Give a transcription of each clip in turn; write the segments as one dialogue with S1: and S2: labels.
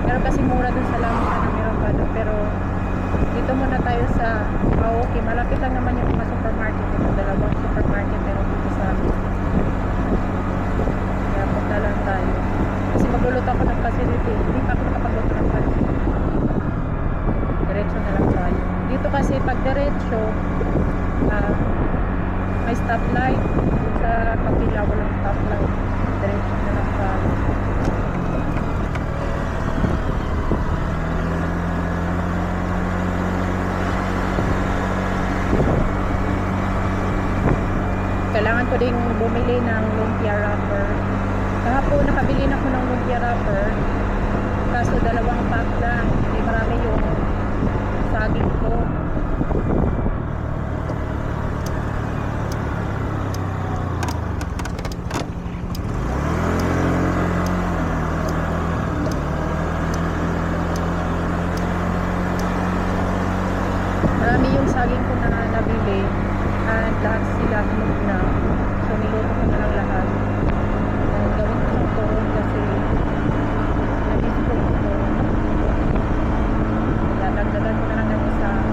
S1: Meron kasi mura dun sa Lamusan na Mercado. Pero dito muna tayo sa okay. Malapit lang naman yung mga supermarket. Ito, dalawang supermarket meron dito sa amin. Kaya punta lang tayo. Kasi magluluto ako ng facility. Hindi pa ako nakapagluto ng facility. Diretso na lang tayo. Dito kasi pag diretso, may stoplight. Sa kapila walang stoplight. Diretso na lang tayo. Kailangan ko ding bumili ng lumpia wrapper. Kahapon nakabili na ako ng lumpia wrapper. Kaso dalawang pack lang. Hindi marami yung saging ko. Marami yung saging ko na nabili. At lahat sila hinog na. So niluto ko na lang lahat. And gawin ko ito kasi nabisi ko ito. Dadagdagan ko na lang ng isang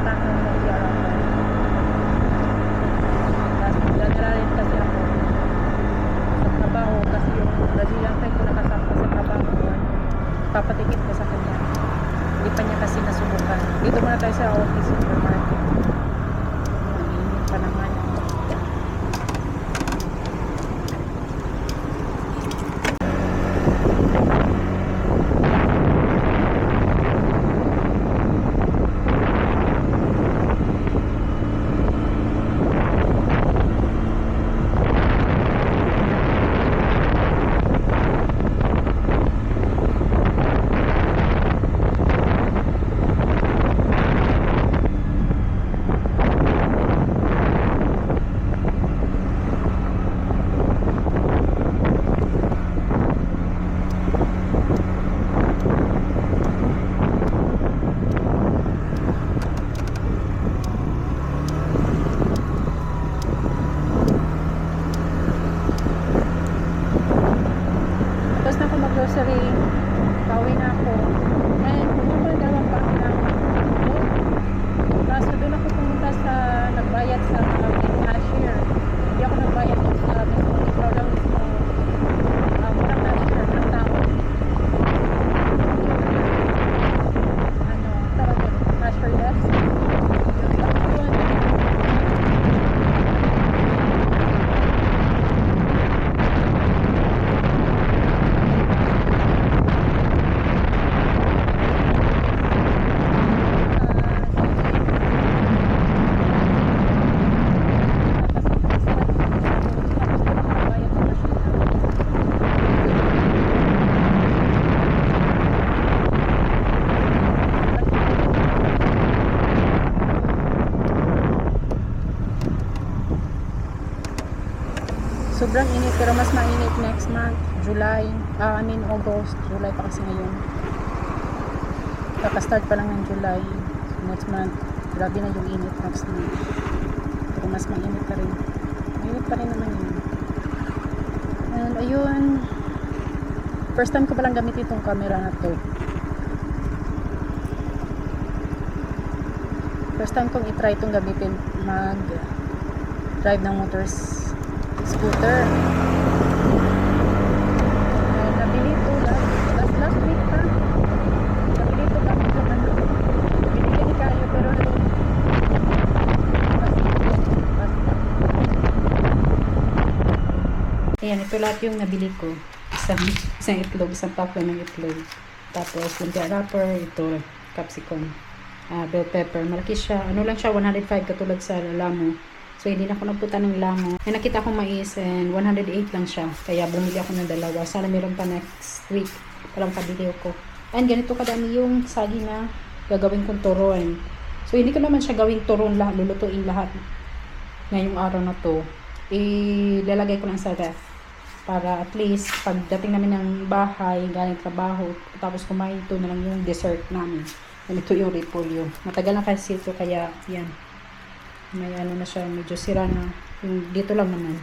S1: pack ng lumpia wrapper. Tapos dadala rin kasi ako sa trabaho kasi yung Brazilian friend ko nakasama sa trabaho. Papatikin ko sa kanya. Hindi pa niya kasi nasubukan. Dito muna tayo sa office supermarket. Mainit pa naman. Tapos na ako mag-grocery. Pauwi na ako. And pumunta ko ng dalawang pack na ako. Kaso doon ako pumunta sa nagbayad sa cashier. Hindi ako nagbayad doon sa mismo. Ikaw lang mismo. Walang cashier. Walang tao. Tawag yun? Cashier desk. Sobrang init pero mas mainit next month, July, August, July pa kasi ngayon. Kaka-start pa lang ng July, next month, grabe na yung init next month. Pero mas mainit pa rin. Mainit pa rin naman yun. And ayun, first time ko palang gamitin itong camera na to. First time kong i-try itong gamitin mag-drive ng motors scooter. Nabili ito last week pa. Nabili ito gamit ko na binili ni Kayo pero ayan, ito lahat yung nabili ko. Isang itlog, isang pack lang ng itlog. Tapos lumpia wrapper, ito capsicum, bell pepper. Malaki siya. Ano lang siya, 105 katulad sa Lamo. So, hindi na ako nagpunta ng Lamo. May nakita akong mais and 108 lang siya. Kaya bumili ako ng dalawa. Sana meron pa next week. Palang kabili ko. And ganito kadami yung saging na gagawin kong turon. So, hindi ko naman siya gawing turon lahat. Lulutuin lahat. Ngayong araw na to. Ilalagay ko lang sa ref. Para at least, pagdating namin ng bahay, galing trabaho, tapos kumain ito na lang yung dessert namin. And ito yung repolyo. Matagal na kasi ito, kaya yan. May ano na siya, medyo sira na. Yung dito lang naman.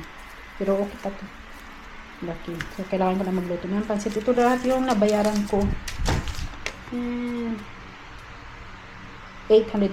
S1: Pero okay pa to. Laki. So, kailangan ko na magluto ng pansit. Ito lahat yung nabayaran ko. 800